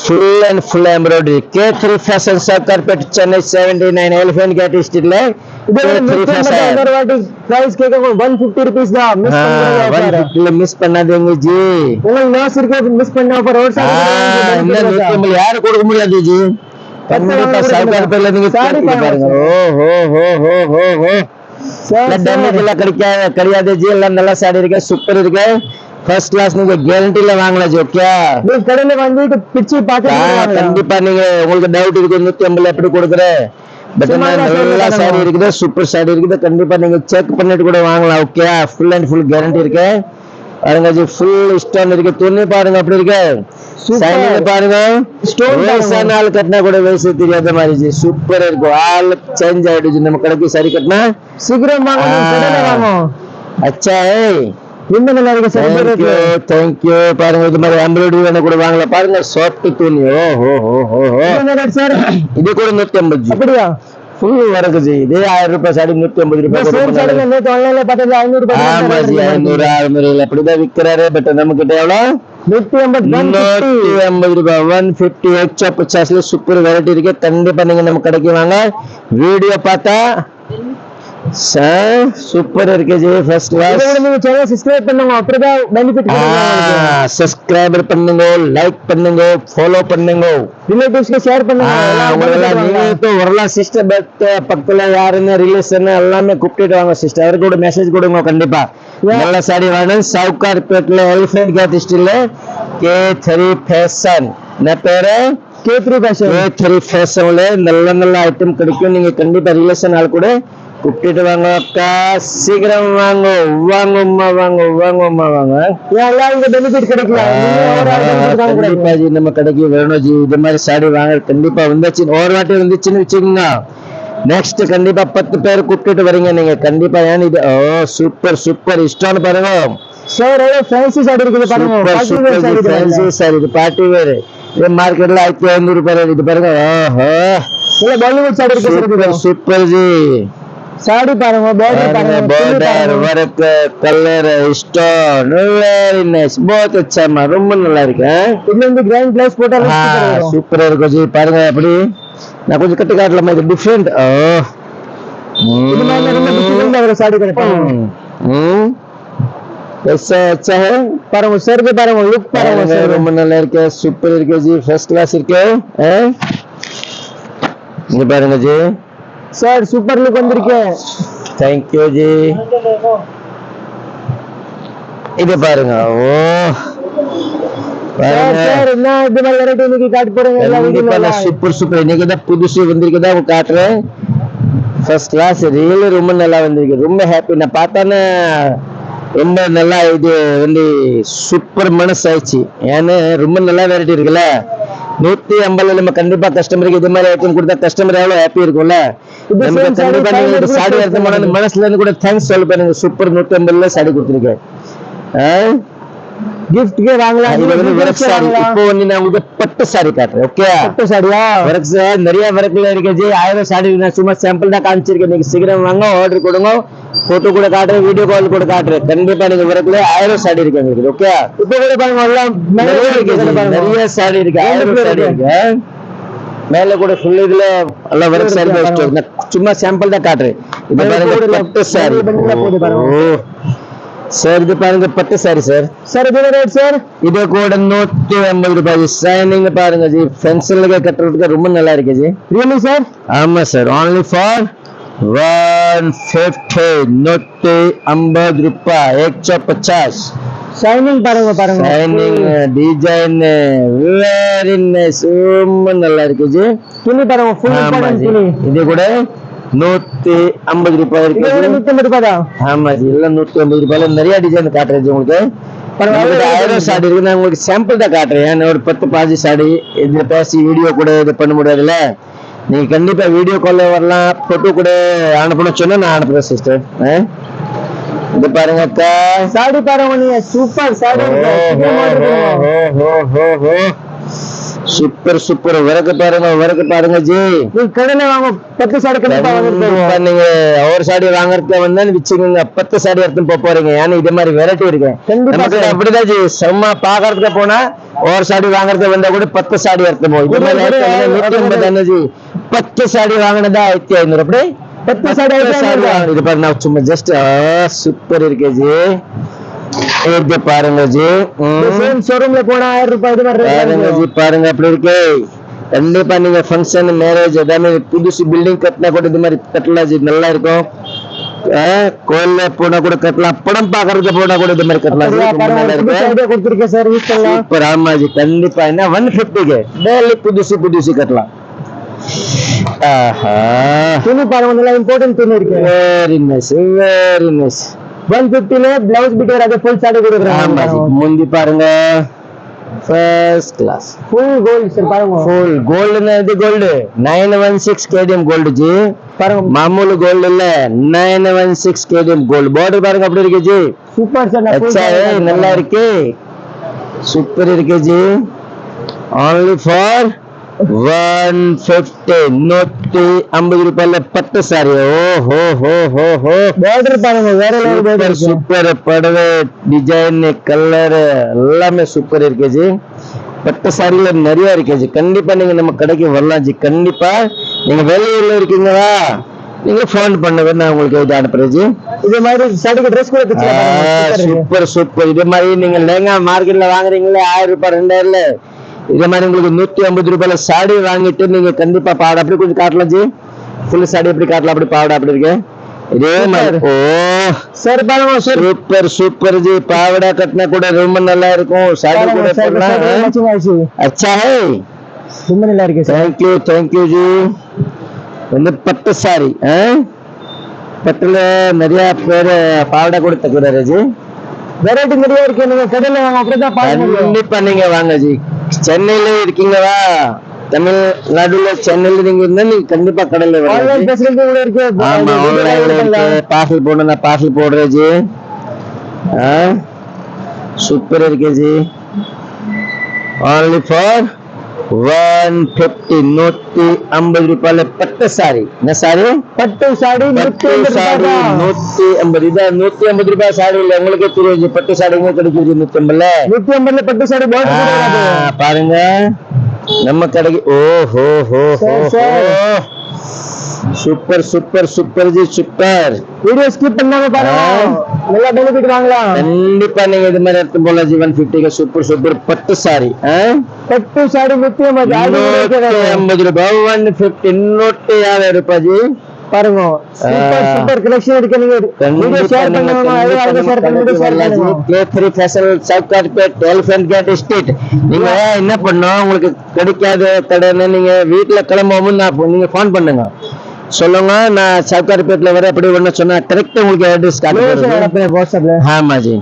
Speaker 2: Full and full embroidery. K3 fashion shop கார்பெட் சென்னை 79 எலிஃபென்ட் கேட் ஸ்ட்ரீட்ல.
Speaker 1: பிரைஸ் கேக்க 150 ரூபீஸ் தான். மிஸ் பண்ணாதீங்க.
Speaker 2: மிஸ் பண்ணாதீங்க ஜி.
Speaker 1: உங்களுக்கு லாஸ் இருக்கு. மிஸ் பண்ணா அப்புறம் ரோட் சைடு
Speaker 2: யாரு கொடுக்க முடியாது ஜி. கண்டிப்பா ஷாப் கார்பெட்ல நீங்க பாருங்க. ஓ டேமேஜ் எல்லாம் கிடையாது ஜி. எல்லாம் நல்ல சாடி இருக்கு. சூப்பர் இருக்கு. ஃபர்ஸ்ட் கிளாஸ் நீங்க கேரண்டில வாங்கலாம் ஜி. ஓகே,
Speaker 1: நீங்க கடையில வந்துட்டு பிச்சு பார்த்து
Speaker 2: கண்டிப்பா நீங்க உங்களுக்கு டவுட் இருக்கு 150 எப்படி கொடுக்குறேன் பட் நல்ல சாரி இருக்குது, சூப்பர் சாரி இருக்குது. கண்டிப்பா நீங்க செக் பண்ணிட்டு கூட வாங்கலாம். Okay, full and full guarantee இருக்கு. பாருங்க ஜி, ஃபுல் ஸ்டோன் இருக்கு. துணி பாருங்க அப்படி இருக்கு. சைனிங் பாருங்க, ஸ்டோன் ஆள் கட்டினா கூட வயசு தெரியாத மாதிரி ஜி சூப்பர் இருக்கும். ஆள் சேஞ்ச் ஆயிடுச்சு நம்ம கடைக்கு சாரி கட்டினா.
Speaker 1: சீக்கிரம் வாங்கும்.
Speaker 2: அச்சா
Speaker 1: ரொம்ப நல்லா இருக்கு சார்.
Speaker 2: தேங்க்யூ. பாருங்க இது மாதிரி எம்ப்ராய்டரி வேணும் கூட வாங்கலாம். பாருங்க சாஃப்ட் துணி.
Speaker 1: சார்
Speaker 2: இது கூட 150.
Speaker 1: அப்படியா?
Speaker 2: ஃபுல் வரக்கு ஜி. இதே 1000 ரூபாய் சாடி 150 ரூபாய். ஆமா ஜி, 500 600 அப்படிதான் விற்கிறாரு. பட் நம்ம கிட்ட எவ்வளவு? 150 ரூபாய். 150 150 சூப்பர் வெரைட்டி இருக்கு. கண்டிப்பா நீங்க நம்ம கடைக்கு வாங்க. வீடியோ பார்த்தா சூப்பர் இருக்கு ஜி, ஃபர்ஸ்ட் கிளாஸ்.
Speaker 1: நீங்க சேனல் சப்ஸ்கிரைப் பண்ணுங்க, அப்பதான் பெனிஃபிட் கிடைக்கும்.
Speaker 2: சப்ஸ்கிரைபர் பண்ணுங்க, லைக் பண்ணுங்க, ஃபாலோ பண்ணுங்க,
Speaker 1: ரிலேட்டிவ்ஸ்க்கு ஷேர் பண்ணுங்க.
Speaker 2: நீங்க வரலாம் சிஸ்டர். பட் பக்கத்துல யாருன்னு ரிலேஷன் எல்லாமே கூப்பிட்டு வாங்க சிஸ்டர். அவருக்கு கூட மெசேஜ் கொடுங்க. கண்டிப்பா நல்ல சாரி வேணும். சவுகார் பேட்ல எலிஃபென்ட் கேட் ஸ்டில் K3 ஃபேஷன். என்ன பேரு? K3 ஃபேஷன்ல நல்ல நல்ல ஐட்டம் கிடைக்கும். நீங்க கண்டிப்பா ரிலேஷன் ஆள் கூட கூப்பிட்டு வாங்க. அக்கா சீக்கிரம் வாங்க, வாங்கம்மா, வாங்க.
Speaker 1: எல்லாருக்கும் பெனிஃபிட் கிடைக்கலாம்.
Speaker 2: கண்டிப்பா ஜி நம்ம கடைக்கு வேணும் ஜி. இது மாதிரி சாடி வாங்க. கண்டிப்பா வந்துச்சு, ஒரு வாட்டி வந்துச்சுன்னு வச்சுக்கோங்க. நெக்ஸ்ட் கண்டிப்பா 10 பேர் கூப்பிட்டு வரீங்க நீங்க கண்டிப்பா. ஏன் இது சூப்பர் சூப்பர் இஷ்டம் பாருங்க
Speaker 1: சார். ஃபேன்சி சாரி இருக்குது பாருங்க.
Speaker 2: ஃபேன்சி சாரி இது பார்ட்டி வேர். இது மார்க்கெட்ல 1500 ரூபாய். இது பாருங்க.
Speaker 1: இல்ல பாலிவுட் சாரி இருக்கு.
Speaker 2: சூப்பர் ஜி
Speaker 1: சாடி பாருங்க.
Speaker 2: border work color stone very nice, बहुत अच्छा மா, ரொம்ப நல்லா இருக்கு.
Speaker 1: இதுல இந்த கிராண்ட் கிளாஸ் போட்டா
Speaker 2: சூப்பரா இருக்கு ஜி. பாருங்க அப்படி நான் கொஞ்சம் கட்டி காட்டலாமா? இது டிஃபரெண்ட்.
Speaker 1: இது மாதிரி ரொம்ப டிஃபரெண்டா ஒரு சாடி கிடைக்கும்.
Speaker 2: ऐसा अच्छा है.
Speaker 1: பாருங்க சார், பாருங்க லுக் பாருங்க சார்,
Speaker 2: ரொம்ப நல்லா இருக்கு. சூப்பர் இருக்கு ஜி, ஃபர்ஸ்ட் கிளாஸ் இருக்கு. இங்க பாருங்க ஜி
Speaker 1: சார், சூப்பர் லுக் வந்திருக்கு.
Speaker 2: Thank you G. இது பாருங்க.
Speaker 1: சார் என்ன இது மாதிரி வெரைட்டி இன்னைக்கு காட்ட போறீங்க?
Speaker 2: Super super. இன்னைக்கு தான் புதுசு வந்திருக்குதா காட்டுறேன். ஃபர்ஸ்ட் கிளாஸ் ரியலி ரொம்ப நல்லா வந்திருக்கு. ரொம்ப ஹாப்பி. நான் பார்த்தானே ரொம்ப நல்லா இது வந்து சூப்பர் மனசு ஆயிடுச்சு. ஏன்னா ரொம்ப நல்லா வெரைட்டி இருக்குல்ல. 150 நம்ம கண்டிப்பா கஸ்டமருக்கு இது மாதிரி ஐட்டம் கொடுத்தா கஸ்டமர் எவ்வளவு ஹாப்பி இருக்கும்ல. நமக்கு கண்டிப்பா நீங்க சாடி எடுத்து போனா மனசுல இருந்து கூட தேங்க்ஸ் சொல்ல பாருங்க. சூப்பர் 150 சாடி கொடுத்துருக்கேன்.
Speaker 1: gift के வாங்கலாம்.
Speaker 2: இது வந்து work saree. இப்போ வந்து நான் உங்களுக்கு பட்டு saree காட்டுறேன். ஓகே,
Speaker 1: பட்டு சாரியா?
Speaker 2: work நிறைய workல இருக்கு ஜி. 1000 saree நான் சும்மா சாம்பிள் தான் காமிச்சிருக்கேன். நீங்க சீக்கிரம் வாங்க, ஆர்டர் கொடுங்க. போட்டோ கூட காட்டுறேன், வீடியோ கால் கூட காட்டுறேன். கண்டிப்பா நீங்க workல 1000 saree இருக்கு உங்களுக்கு. ஓகே,
Speaker 1: இப்போ கூட பாருங்க எல்லாம்
Speaker 2: நிறைய இருக்கு ஜி. நிறைய saree இருக்கு, 1000 saree இருக்கு. மேல கூட ஃபுல் இதுல எல்லாம் work saree வச்சிருக்கேன். நான் சும்மா சாம்பிள் தான் காட்டுறேன். இது பாருங்க பட்டு saree. சார் இது பாருங்க பட்டு சாரி சார்.
Speaker 1: சார் இது ரேட் சார்?
Speaker 2: இது கூட 150 ரூபாய். ஷைனிங் பாருங்க ஜி, ஃபென்சில்ல கட்டுறதுக்கு ரொம்ப நல்லா இருக்கு ஜி.
Speaker 1: Really sir?
Speaker 2: ஆமா சார். only for 150, 150 ரூபாய், 150.
Speaker 1: ஷைனிங் பாருங்க.
Speaker 2: ஷைனிங் டிசைன் வெரி நைஸ், ரொம்ப நல்லா இருக்கு ஜி.
Speaker 1: துணி பாருங்க, ஃபுல் இம்பார்ட்டன்ட் துணி.
Speaker 2: இது கூட 150 ரூபாய் இருக்கு.
Speaker 1: 150 ரூபாய் தான்.
Speaker 2: ஆமா ஜி, எல்லாம் 150 ரூபாயில நிறைய டிசைன் காட்டுறேன் உங்களுக்கு. 1000 சாடி இருக்கு. நான் உங்களுக்கு சாம்பிள் தான் காட்டுறேன். ஒரு 10-15 சாடி இதுல பேசி வீடியோ கூட இது பண்ண முடியாதுல்ல. நீங்க கண்டிப்பா வீடியோ கால்ல வரலாம், போட்டோ கூட அனுப்பணும் சொன்னா நான் அனுப்புறேன் சிஸ்டர். இது பாருங்க அக்கா,
Speaker 1: சாடி பாருங்க. நீங்க சூப்பர் சாடி.
Speaker 2: Super super. வரக்கு பாருங்க ஜி.
Speaker 1: நீங்க கடையில வாங்க 10 சாடி கண்டிப்பா வாங்குறீங்க.
Speaker 2: நீங்க ஒரு சாடி வாங்குறதுக்கு வந்தா வச்சுக்கோங்க, 10 சாடி எடுத்து போறீங்க. ஏன்னா இது மாதிரி வெரைட்டி இருக்கு நமக்கு. அப்படிதான் ஜி, சும்மா பாக்குறதுக்கு போனா ஒரு சாடி வாங்குறதுக்கு வந்தா கூட 10 சாடி எடுத்து போகும். இது மாதிரி 150 ஜி. 10 சாடி வாங்கினதா 1500. அப்படி 10 சாடி இது பாருங்க. நான் சும்மா ஜஸ்ட் சூப்பர் இருக்கு ஜி. இது பாருங்க ஜி,
Speaker 1: ஷோரூம்ல போனா 1000 ரூபாய் இது மாதிரி
Speaker 2: பாருங்க ஜி. பாருங்க அப்படி இருக்கு. கண்டிப்பா நீங்க ஃபங்க்ஷன், மேரேஜ் ஏதாவது புதுசு பில்டிங் கட்டினா கூட இது மாதிரி கட்டலாம் ஜி, நல்லா இருக்கும். கோயில்ல போனா கூட கட்டலாம், படம் பாக்குறதுக்கு போனா கூட இது மாதிரி கட்டலாம். சூப்பர். ஆமா ஜி, கண்டிப்பா. என்ன 150க்கு டெய்லி புதுசு கட்டலாம். ஆஹா,
Speaker 1: துணி பாருங்க நல்லா இம்பார்ட்டன்ட் துணி இருக்கு.
Speaker 2: Very nice, very nice.
Speaker 1: 150 blouse bit வராது, ஃபுல் சாரி
Speaker 2: ஆமா
Speaker 1: கொடுக்குறாங்க.
Speaker 2: ஜி, முந்தி பாருங்க first class
Speaker 1: full gold sir பாருங்க.
Speaker 2: ஃபுல் கோல்டுனா இது கோல்டு 916 கேடிஎம் கோல்டு ஜி.
Speaker 1: பாருங்க
Speaker 2: மாமூலு கோல்டு இல்ல, 916 கேடிஎம் கோல்டு. பார்டர் பாருங்க அப்படி இருக்கு ஜி.
Speaker 1: Super sir.
Speaker 2: अच्छा है, நல்லா இருக்கு, சூப்பர் இருக்கு ஜி. only for 150, 150 ரூபாயில பட்டு சாரி. ஓஹோ ஹோ ஹோ ஹோ.
Speaker 1: பார்டர் பாருங்க வேற லெவல் பார்டர்.
Speaker 2: சூப்பர் படவே, டிசைன், கலர் எல்லாமே சூப்பர் இருக்கு ஜி. பட்டு சாரியில நிறைய இருக்கு ஜி. கண்டிப்பா நீங்க நம்ம கடைக்கு வரலாம் ஜி. கண்டிப்பா நீங்க வெளியூர்ல இருக்கீங்களா, நீங்க போன் பண்ணுங்க, நான் உங்களுக்கு இது அனுப்புறேன் ஜி.
Speaker 1: இதே மாதிரி சாரிக்கு Dress கூட தச்சுக்கலாம்.
Speaker 2: Super super. இதே மாதிரி நீங்க லெஹங்கா மார்க்கெட்ல வாங்குறீங்களே 1000 ரூபாய் 2000 இதே மாதிரி உங்களுக்கு 150 ரூபாயில சாடி வாங்கிட்டு நீங்க கண்டிப்பா பாவாடை அப்படி கொஞ்சம் காட்டலாம் ஜி. ஃபுல் சாடி எப்படி காட்டலாம், அப்படி பாவாடை அப்படி இருக்கு இதே மாதிரி. ஓ
Speaker 1: சார் பாருங்க சார்,
Speaker 2: சூப்பர் சூப்பர் ஜி. பாவாடை கட்டினா கூட ரொம்ப நல்லா இருக்கும், சாடி கூட போடலாம். अच्छा है,
Speaker 1: ரொம்ப நல்லா இருக்கு சார்.
Speaker 2: Thank U G. வந்து பட்டு சாரி, பட்டுல நிறைய பேர் பாவாடை கூட தைக்கிறாரு ஜி.
Speaker 1: வெரைட்டி நிறைய இருக்கு, நீங்க கடையில வாங்க அப்படிதான் பாருங்க.
Speaker 2: கண்டிப்பா நீங்க வாங்க ஜி. சென்னையில இருக்கீங்களா, தமிழ்நாடுல சென்னையில நீங்க இருந்தா நீங்க கண்டிப்பா கடையில
Speaker 1: ஆன்லைன்
Speaker 2: வாங்க.
Speaker 1: ஃபெசிலிட்டி கூட இருக்கு.
Speaker 2: ஆமா, ஆன்லைன்ல இருக்கு. பார்சல் போடணும்னா பார்சல் போடுறேன் ஜி. சூப்பர் இருக்கு ஜி. only for 150, 150 ரூபாயில பட்டு சாரி. என்ன சாரி?
Speaker 1: பட்டு சாரி
Speaker 2: பட்டு சாரி 150. இதா 150 ரூபாய் சாரி இல்ல, உங்களுக்கே தெரியும் ஜி. பட்டு சாரி எங்க கிடைக்குது 150ல?
Speaker 1: 150 பட்டு சாரி
Speaker 2: பாருங்க நம்ம கடைக்கு. ஓ ஹோ ஹோ super super super G, super.
Speaker 1: Video skip பண்ணாம பாருங்க, நல்லா பெனிஃபிட் வாங்கலாம்.
Speaker 2: கண்டிப்பா நீங்க இது மாதிரி எடுத்து போலாம் ஜி. 150 சூப்பர் சூப்பர் பட்டு சாரி.
Speaker 1: பட்டு சாரி
Speaker 2: 150 ரூபாய் 150, 150 ரூபாய் ஜி.
Speaker 1: பாருங்க சூப்பர் சூப்பர் கலெக்ஷன் இருக்கு. நீங்க வீடியோ ஷேர் பண்ணுங்க, ஐயா ஷேர் பண்ணுங்க.
Speaker 2: K3 Fashion South Carpet, Elephant Gate Street. நீங்க என்ன பண்ணணும், உங்களுக்கு கிடைக்காத கடைன்னு நீங்க வீட்டுல கிளம்பும்போது நீங்க போன் பண்ணுங்க, சொல்லுங்க நான் சவுத் கார்பேட்ல வர அப்படி ஒண்ணு சொன்னா கரெக்டா உங்களுக்கு அட்ரஸ் காட்டுறேன்
Speaker 1: வாட்ஸ்அப்ல.
Speaker 2: ஆமா ஜி.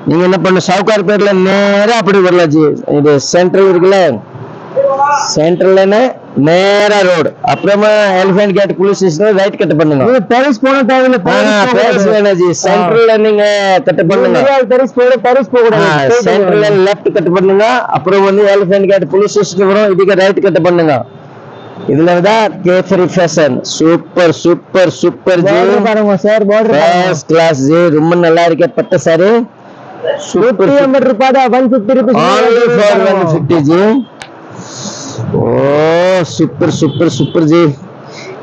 Speaker 2: நீங்க என்ன பண்ண, சவுத் கார்பேட்ல நேரா அப்படி வரலாம் ஜி. இது சென்ட்ரல் இருக்குல்ல, சென்ட்ரல்ல நேரா ரோடு, அப்புறமா elephant gate police station right cut பண்ணுங்க.
Speaker 1: பாரிஸ் போன தேவையில்ல,
Speaker 2: பாரிஸ் வேணாம் ஜி. சென்ட்ரல்ல நீங்க கட் பண்ணுங்க,
Speaker 1: பாரிஸ் போக கூடாது.
Speaker 2: சென்ட்ரல்ல லெஃப்ட் கட் பண்ணுங்க, அப்புறம் வந்து எலிஃபென்ட் கேட் போலீஸ் ஸ்டேஷன் வரும், இதுக்கு ரைட் கட் பண்ணுங்க. இதுலதான் K3 Fashion. Super super super ஜி.
Speaker 1: பாருங்க சார், பார்டர்
Speaker 2: ஃபர்ஸ்ட் கிளாஸ் ஜி. ரொம்ப நல்லா இருக்கு பட்டு சாரி.
Speaker 1: 150 ரூபாய் தான், 150 rupees
Speaker 2: only for 150 ji. Oh super super super ji.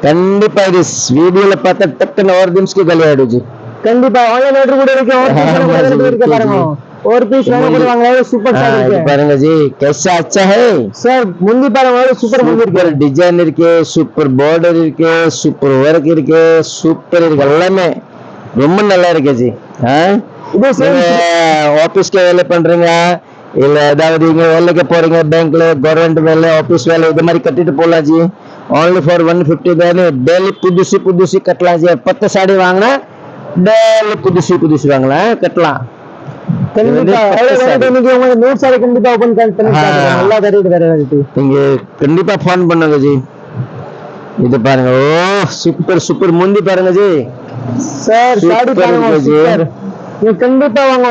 Speaker 2: கண்டிப்பா இது வீடியோல பார்த்தா டக்குன்னு ஒரு நிமிஷத்துக்கு காலி ஆயிடும் ஜி.
Speaker 1: கண்டிப்பா ஆன்லைன் ஆர்டர் கூட இருக்கு, ஆர்டர் இருக்கு பாருங்க. और पीस வேணும் கூட வாங்கலாம். சூப்பர் சாரி இருக்கு
Speaker 2: பாருங்க ஜி. कैसा अच्छा है
Speaker 1: சார். முந்தி பாருங்க, சூப்பர் முந்தி இருக்கு,
Speaker 2: டிசைன் இருக்கு, சூப்பர் பார்டர் இருக்கு, சூப்பர் ஒர்க் இருக்கு, சூப்பர் இருக்கு, எல்லாமே ரொம்ப நல்லா இருக்கு ஜி. ஆபீஸ்ல வேலை பண்றீங்க இல்ல ஏதாவது இங்க வேலைக்கு போறீங்க, பேங்க்ல கவர்மெண்ட் வேலை ஆபீஸ் வேலை இது மாதிரி கட்டிட்டு போலாம் ஜி. only for 150 தானே. டெய்லி புதுசு புதுசு கட்டலாம் ஜி. பத்து சாடி வாங்கினா டெய்லி புதுசு புதுசு வாங்கலாம், கட்டலாம்.
Speaker 1: கண்டிப்பா உங்களுக்கு நோட் சாரி கண்டிப்பா ஓபன் பண்ணி நல்லா வெரைட்டி வெரைட்டி
Speaker 2: நீங்க கண்டிப்பா ஃபோன் பண்ணுங்க ஜி. இது பாருங்க, ஓ சூப்பர் சூப்பர். முந்தி பாருங்க ஜி.
Speaker 1: சார் சாடி பாருங்க ஜி, நீங்க கண்டிப்பா வாங்க.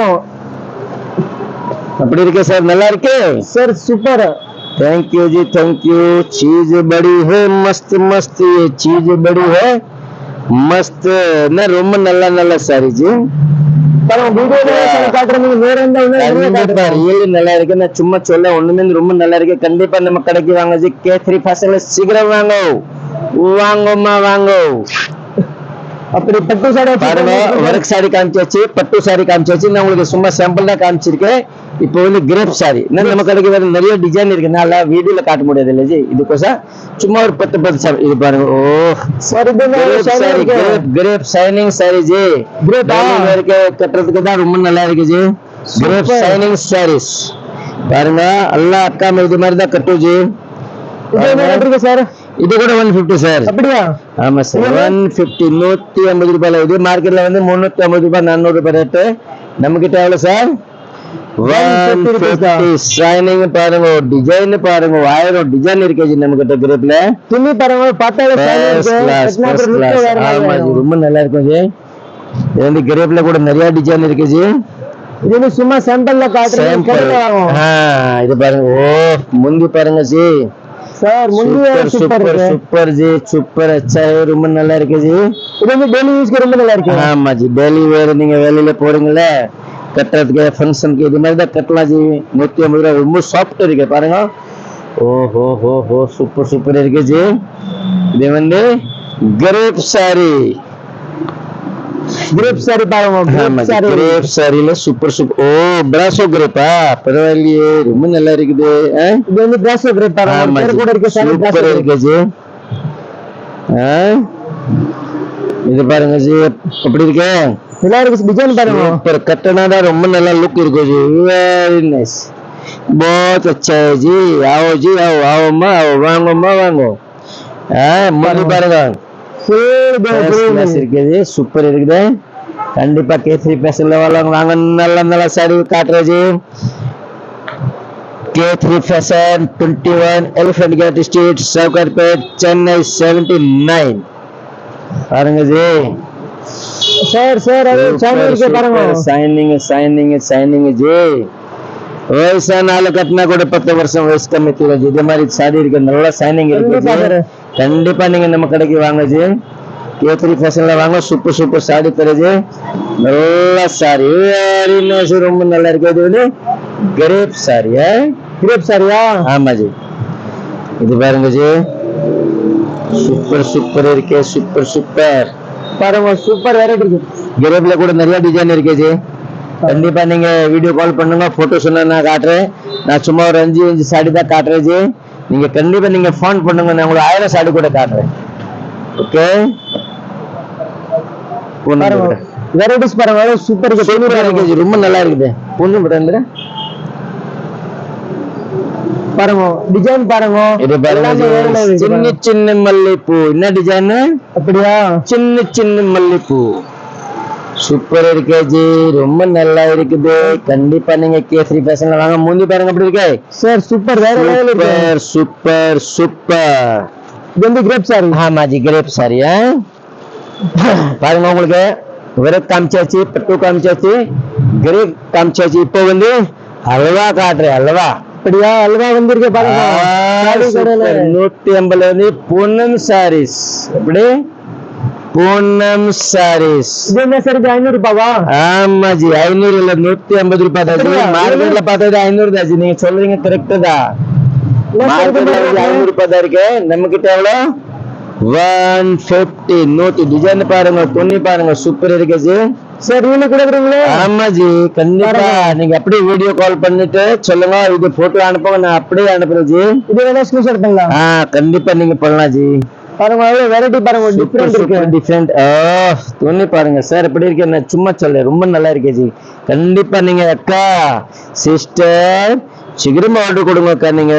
Speaker 2: அப்படி இருக்கு சார், நல்லா இருக்கு
Speaker 1: sir, super.
Speaker 2: Thank you ji, thank you. चीज बड़ी है मस्त मस्त, ये चीज बड़ी है मस्त ना. ரொம்ப நல்ல நல்ல சாரி ஜி.
Speaker 1: பாருங்க வீடியோல காட்டுறீங்க, வேற
Speaker 2: கண்டிப்பா ரியலி நல்லா இருக்கு. நான் சும்மா சொல்ல ஒண்ணுமே ரொம்ப நல்லா இருக்கு. கண்டிப்பா நம்ம கடைக்கு வாங்க ஜி. K3 Fashion சீக்கிரம் வாங்க, வாங்கம்மா வாங்க.
Speaker 1: அப்படி பட்டு சாரி
Speaker 2: பாருங்க, ஒர்க் சாரி காமிச்சாச்சு, பட்டு சாரி காமிச்சாச்சு. நான் உங்களுக்கு சும்மா சாம்பிள் தான் காமிச்சிருக்கேன். இப்போ வந்து கிரேப் சாரி நம்ம கடைக்கு வேற நிறைய டிசைன் இருக்கு, நல்லா வீடியோல காட்ட முடியாது இல்ல ஜி. இதுக்கோசம் சும்மா ஒரு 10 சாரி. இது பாருங்க, oh
Speaker 1: sari
Speaker 2: crepe shining sari ஜி. கிரேப் இருக்கு, கட்டுறதுக்கு தான் ரொம்ப நல்லா இருக்கு ஜி. கிரேப் ஷைனிங் சாரீஸ் பாருங்க, எல்லா அக்கா இது மாதிரி தான் கட்டும் ஜி.
Speaker 1: சார்
Speaker 2: இது கூட 150 சார்.
Speaker 1: அப்படியா?
Speaker 2: ஆமா சார், 150 150 ரூபாயில. இது மார்க்கெட்ல வந்து 350 ரூபாய் 400 ரூபாய் ரேட்டு. நம்ம கிட்ட எவ்வளவு சார்? 150. ஷைனிங் பாருங்க, டிசைன் பாருங்க, 1000 டிசைன் இருக்கு ஜி நம்ம கிட்ட கிரேப்ல.
Speaker 1: துணி பாருங்க, பார்த்தாலே
Speaker 2: ஆமா ஜி, ரொம்ப நல்லா இருக்கும் ஜி. இது வந்து கிரேப்ல கூட நிறைய டிசைன் இருக்கு ஜி.
Speaker 1: இது வந்து சும்மா சாம்பிள்ல காட்டுறேன்.
Speaker 2: இது பாருங்க, ஓ முந்தி பாருங்க ஜி
Speaker 1: சார், முந்தி
Speaker 2: சூப்பர் சூப்பர் ஜி, சூப்பர் அச்சா, ரொம்ப நல்லா இருக்கு ஜி.
Speaker 1: இது வந்து டெய்லி யூஸ்க்கு ரொம்ப நல்லா இருக்கு.
Speaker 2: ஆமா ஜி, டெய்லி வேற நீங்க வெளியில போறீங்களே கட்டுறதுக்கு, ஃபங்க்ஷனுக்கு, இது மாதிரி தான் கட்டலாம் ஜி. 150 ரூபாய், ரொம்ப சாஃப்ட் இருக்கு பாருங்க. ஓஹோ ஹோ ஹோ, சூப்பர் சூப்பர் இருக்கு ஜி. இது வந்து கிரேப் சாரி.
Speaker 1: கிரேப் சாரி பாருங்க,
Speaker 2: கிரேப் சாரில சூப்பர் சூப்பர். ஓ பிராசோ கிரேப்பா, பரவாயில்லையே, ரொம்ப நல்லா இருக்குது.
Speaker 1: இது வந்து பிராசோ கிரேப் பாருங்க, பேர் கூட இருக்கு.
Speaker 2: சூப்பர் இருக்கு ஜி. இது பாருங்க ஜி, எப்படி இருக்கு?
Speaker 1: நல்லா இருக்கு டிசைன் பாருங்க.
Speaker 2: ऊपर कटना दा ரொம்ப நல்லா லுக் இருக்கு ஜி. வெரி நைஸ், बहुत अच्छा है जी. आओ जी, आओ आओ मा, आओ வாங்கோ மா வாங்கோ. முடி பாருங்க, இருக்கு ஜி, சூப்பர் இருக்குது. கண்டிப்பா K3 ஃபேஷன்ல வாங்க, நல்ல நல்ல சாரி காட்டுறேன் ji. K3 fashion 21 elephant gate street, Sowcarpet, Chennai 79. பாருங்க ஜி.
Speaker 1: சார் சார், அது சாமி இருக்கு பாருங்க.
Speaker 2: Signing G. வயசானால கட்டினா கூட 10 வருஷம் வயசு கம்மி தீரும் ஜி. இதே மாதிரி சாரி இருக்கு, நல்ல சைனிங் இருக்கு. கண்டிப்பா நீங்க நம்ம கடைக்கு வாங்க ஜி. K3 ஃபேஷன்ல வாங்க, சூப்பர் சூப்பர் சாரி தருது. நல்ல சாரி, வெரி நைஸ், ரொம்ப நல்லா இருக்கு. இது வந்து கிரேப் சாரி.
Speaker 1: கிரேப் சாரியா?
Speaker 2: ஆமா ஜி. இது பாருங்க ஜி, சூப்பர் சூப்பர் இருக்கு, சூப்பர் சூப்பர்
Speaker 1: பாருங்க, சூப்பர் வெரைட்டி இருக்கு.
Speaker 2: கிரேப்ல கூட நிறைய டிசைன் இருக்கு ஜி. கண்டிப்பா நீங்க வீடியோ கால் பண்ணுங்க, போட்டோ சொன்னா நான் காட்டுறேன். நான் சும்மா ஒரு 5 சாடி தான் காட்டுறேன் ஜி. நீங்க கண்டிப்பா நீங்க போன் பண்ணுங்க, நான் உங்களுக்கு 1000 சாடி கூட காட்டுறேன். ஓகே,
Speaker 1: வெரைட்டிஸ் பாருங்க, சூப்பர் இருக்கு
Speaker 2: ஜி, ரொம்ப நல்லா இருக்குது. பொண்ணு பண்ற
Speaker 1: பாருங்க, டிசைன் பாருங்க.
Speaker 2: இது பாருங்க, சின்ன சின்ன மல்லிப்பூ. என்ன டிசைன்? அப்படியா? சின்ன சின்ன மல்லிப்பூ, சூப்பர் இருக்கு ஜி, ரொம்ப நல்லா இருக்குது. கண்டிப்பா நீங்க K3 ஃபேஷன்ல வாங்க. முந்தி பாருங்க எப்படி இருக்கு
Speaker 1: சார், சூப்பர் வேற லெவல் இருக்கு.
Speaker 2: Super super.
Speaker 1: இது வந்து கிரேப் சாரி.
Speaker 2: ஆமா ஜி, கிரேப் சாரி. பாருங்க, உங்களுக்கு விரத் காமிச்சாச்சு, பட்டு காமிச்சாச்சு, கிரேப் காமிச்சாச்சு. இப்போ வந்து அல்வா காட்டுறேன். அல்வா,
Speaker 1: அப்படியா? அல்வா வந்திருக்கு பாருங்க.
Speaker 2: 150 வந்து பூனம் சாரீஸ். எப்படி? பூனம் சாரீஸ்.
Speaker 1: இது என்ன சார், 500 ரூபாவா?
Speaker 2: ஆமா ஜி, 500 இல்ல 150 ரூபாய் தான் ஜி. மார்க்கெட்ல பார்த்தது 500 தான் ஜி. நீங்க சொல்றீங்க கரெக்ட் தான். மார்க்கெட்ல 500 ரூபாய் தான் இருக்கு. நம்ம கிட்ட எவ்வளவு? 150. நோட்டு டிசைன் பாருங்க, துணி பாருங்க, சூப்பர் இருக்கு ஜி.
Speaker 1: சார், நீங்க கொடுக்குறீங்களே?
Speaker 2: ஆமா ஜி, கண்டிப்பா நீங்க அப்படியே வீடியோ கால் பண்ணிட்டு சொல்லுங்க, இது போட்டோ அனுப்புங்க, நான் அப்படியே அனுப்புறேன் ஜி.
Speaker 1: இது வேணா ஸ்கிரீன்ஷாட் பண்ணலாம்.
Speaker 2: கண்டிப்பா நீங்க பண்ணலாம் ஜி.
Speaker 1: பாருங்க, வெரைட்டி பாருங்க, டிஃபரெண்ட் இருக்கு.
Speaker 2: டிஃபரெண்ட். துணி பாருங்க சார், எப்படி இருக்கு, நான் சும்மா சொல்ல, ரொம்ப நல்லா இருக்கு ஜி. கண்டிப்பா நீங்க அக்கா, சிஸ்டர், சீக்கிரமா ஆர்டர் கொடுங்க அக்கா. நீங்க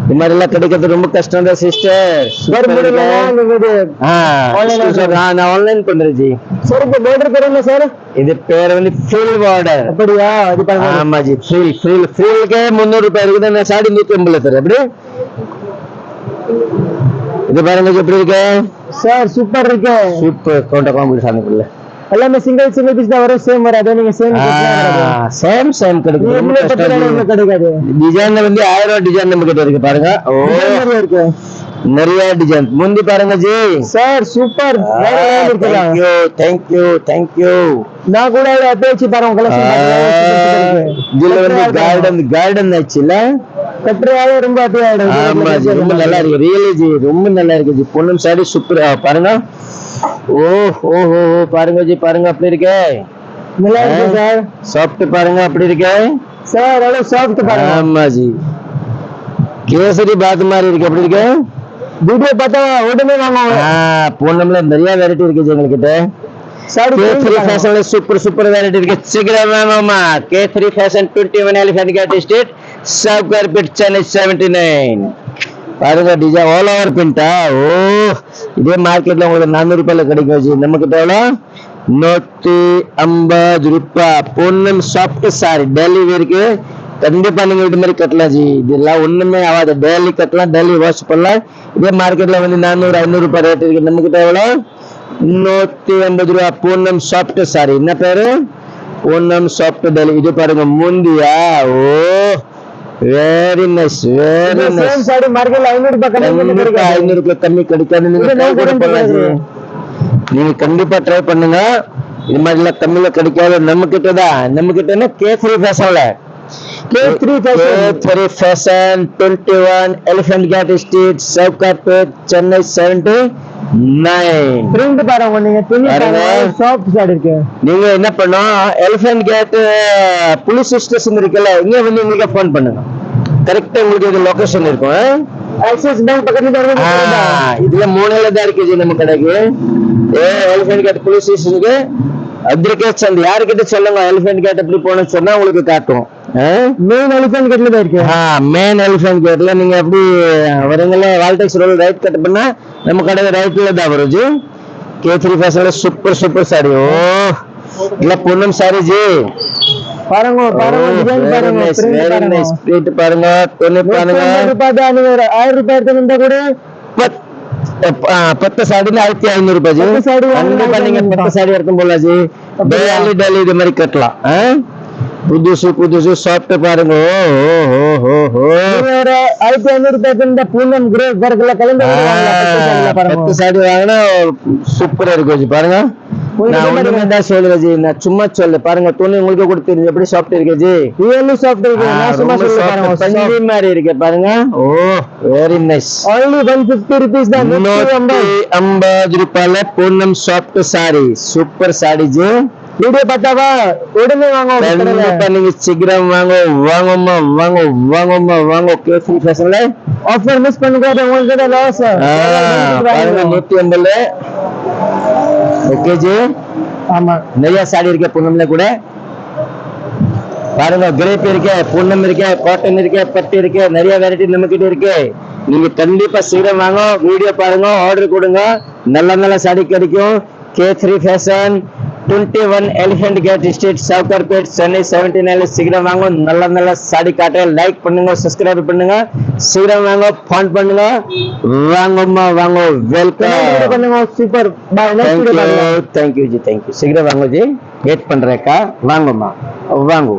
Speaker 2: இது மாதிரி எல்லாம் கிடைக்கிறது ரொம்ப கஷ்டம் தான் சிஸ்டர். நான் ஆன்லைன் பண்றேன் ஜி.
Speaker 1: சார், இந்த பார்டர் பேர் என்ன சார்?
Speaker 2: இது பேர் வந்து ஃப்ரில் பார்டர்.
Speaker 1: அப்படியா? அது பாருங்க.
Speaker 2: ஆமா ஜி, ஃப்ரில்க்கு 300 ரூபாய் இருக்குது. நான் 150 தரேன். எப்படி? இது பாருங்க எப்படி இருக்கு
Speaker 1: சார், சூப்பர் இருக்கு.
Speaker 2: சூப்பர். கவுண்டர் காம்பி சாமிக்குள்ள
Speaker 1: எல்லாமே சிங்கிள் பீஸ் தான் வரும். சேம் வராது. நீங்க
Speaker 2: சேம் கிடைக்கும்.
Speaker 1: கிடைக்காது.
Speaker 2: டிசைன் வந்து 1000 டிசைன் நம்ம கிட்ட இருக்கு பாருங்க. இருக்கு நிறைய டிசைன். முந்தி பாருங்க ஜி.
Speaker 1: Sir, super.
Speaker 2: தேங்க்யூ.
Speaker 1: நான் கூட பேச்சு பாருங்க, கலெக்ஷன்
Speaker 2: இதுல வந்து கார்டன் ஆச்சுல,
Speaker 1: கட்டுறாவே ரொம்ப
Speaker 2: ஆமா ஜி, ரொம்ப நல்லா இருக்கு. ரியலி ஜி, ரொம்ப நல்லா இருக்கு ஜி. பொண்ணும் சாரி சூப்பர். பாருங்க, ஓ பாருங்க ஜி, பாருங்க அப்படி இருக்கு.
Speaker 1: நல்லா இருக்கு சார்.
Speaker 2: சாஃப்ட் பாருங்க அப்படி இருக்கு
Speaker 1: சார், அவ்வளவு சாஃப்ட் பாருங்க.
Speaker 2: ஆமா ஜி, கேசரி பாத் மாதிரி இருக்கு. எப்படி இருக்கு?
Speaker 1: வீடியோ பார்த்தா உடனே வாங்குவாங்க.
Speaker 2: பூனம்ல நிறைய வெரைட்டி இருக்கு ஜி எங்ககிட்ட. K3 ஃபேஷன்ல சூப்பர் வெரைட்டி இருக்கு. சீக்கிரம் வாங்கம்மா. K3 fashion 21 elephant gate street, Sowcarpet, Chennai 79. பாருங்க டிசைன் ஆல் ஓவர் பிரிண்டா. ஓ இதே மார்க்கெட்ல உங்களுக்கு 400 ரூபாயில கிடைக்கும் ஜி. நம்ம கிட்ட எவ்வளோ 150 ரூபாய். பூனம் சாஃப்ட் சாரி டெய்லி வேருக்கு கண்டிப்பா நீங்க இது மாதிரி கட்டலாம் ஜி. இதெல்லாம் ஒண்ணுமே ஆகாது, டெய்லி கட்டலாம், டெய்லி வாஷ் பண்ணலாம். இதே மார்க்கெட்ல வந்து 400-500 ரூபாய் ரேட் இருக்கு. நம்ம கிட்ட எவ்வளோ 150 ரூபாய். பூனம் சாஃப்ட் சாரி. என்ன பேரு? Poonam soft daily. இது பாருங்க முந்தியா. Oh very nice, very nice.
Speaker 1: Sari மார்க்கெட்ல 500 ரூபாய் கம்மி
Speaker 2: 500 ரூபாய் கம்மி கிடைக்காது. நீங்க try கூட பண்ணலாம் ஜி. நீங்க கண்டிப்பா ட்ரை பண்ணுங்க. இது மாதிரி எல்லாம் கம்மியில கிடைக்காது. நம்ம கிட்ட தான். நம்ம கிட்ட K3 ஃபேஷன்ல K3 fashion 21 elephant gate street Sowcarpet Chennai 79.
Speaker 1: Print பாருங்க நீங்க துணி பாருங்க சாஃப்ட் சாரி இருக்கு.
Speaker 2: நீங்க என்ன பண்ணோம் எலிஃபென்ட் கேட் போலீஸ் ஸ்டேஷன் இருக்குல்ல, இங்க வந்து உங்களுக்கு ஃபோன் பண்ணுங்க. கரெக்டா உங்களுக்கு இது லொகேஷன் இருக்கும்.
Speaker 1: ஆக்சிஸ் பேங்க் பக்கத்துல தான் இருக்கு.
Speaker 2: இதுல 3ல தான் இருக்கு ஜி நம்ம கடைக்கு. எலிஃபென்ட் கேட் போலீஸ் ஸ்டேஷனுக்கு அட்ரிகேட் சந்த் யாருக்கிட்ட சொல்லுங்க எலிஃபென்ட் கேட் எப்படி போகணும்னு சொன்னா உங்களுக்கு காட்டும்.
Speaker 1: மெயின் எலிஃபென்ட் கேட்ல தான் இருக்கு.
Speaker 2: மெயின் எலிஃபென்ட் கேட்ல நீங்க எப்படி வரீங்களா வால்டெக்ஸ் ரோல் ரைட் கட் பண்ணா நம்ம கடை ரைட்ல தான் வரும் ஜி. K3 ஃபேஷன்ல சூப்பர் சாரி. ஓ இல்ல பூனம் சாரி ஜி.
Speaker 1: பாருங்க பாருங்க டிசைன் பாருங்க பிரிண்ட் பாருங்க
Speaker 2: ஸ்ட்ரீட் பாருங்க துணி பாருங்க.
Speaker 1: 1000 ரூபாய் நீங்க 1000 ரூபாய் எடுத்தா கூட
Speaker 2: 10 சாடில 1500 ரூபாய் ஜி. கண்டிப்பா நீங்க 10 சாடி எடுக்கும் போல ஜி. டெய்லி இது மாதிரி கட்டலாம். புதுசு சாஃப்ட் பாருங்க. ஓ
Speaker 1: 1500 ரூபாய்க்கு இந்த பூனம் கிரே வர்க்கல கலந்து பாருங்க.
Speaker 2: 10 சாடி வாங்கினா சூப்பரா இருக்கும் ஜி. பாருங்க நான் ஒண்ணுமே தான் சொல்லுவேன் ஜி, நான் சும்மா சொல்லு. பாருங்க துணி உங்களுக்கு கூட தெரியும் எப்படி சாஃப்ட் இருக்கு ஜி.
Speaker 1: ரியலி சாஃப்ட் இருக்கு. நான் சும்மா சொல்ல பாருங்க
Speaker 2: பஞ்சு மாதிரி இருக்கு பாருங்க. Oh very nice.
Speaker 1: only 150 rupees தான்.
Speaker 2: 150 ரூபாயில பூனம் சாஃப்ட் சாரி சூப்பர் சாரி ஜி.
Speaker 1: வீடியோ பார்த்தாவா உடனே வாங்க.
Speaker 2: கண்டிப்பா நீங்க சீக்கிரம் வாங்கம்மா. K3 ஃபேஷன்ல
Speaker 1: ஆஃபர் மிஸ் பண்ணுங்க உங்களுக்கு லாஸ்.
Speaker 2: 150 okay G.
Speaker 1: ஆமா
Speaker 2: நிறைய சாடி இருக்கு பூனம்ல கூட. பாருங்க கிரேப் இருக்கு, பூனம் இருக்கு, காட்டன் இருக்கு, பட்டு இருக்கு, நிறைய வெரைட்டி நம்ம கிட்ட இருக்கு. நீங்க கண்டிப்பா சீக்கிரம் வாங்க, வீடியோ பாருங்க, ஆர்டர் கொடுங்க. நல்ல சாடி கிடைக்கும். K3 fashion 21 elephant gate street Sowcarpet Chennai 79. சீக்கிரம் வாங்க, நல்ல சாடி காட்டுறேன். லைக் பண்ணுங்க, சப்ஸ்கிரைப் பண்ணுங்க. சீக்கிரம் வாங்க, ஃபோன் பண்ணுங்க. வாங்க வெல்கம்
Speaker 1: பண்ணுங்க. Super bye.
Speaker 2: தேங்க்யூ ஜி. தேங்க்யூ சீக்கிரம் வாங்க ஜி. வெயிட் பண்றேக்கா. வாங்கம்மா வாங்க.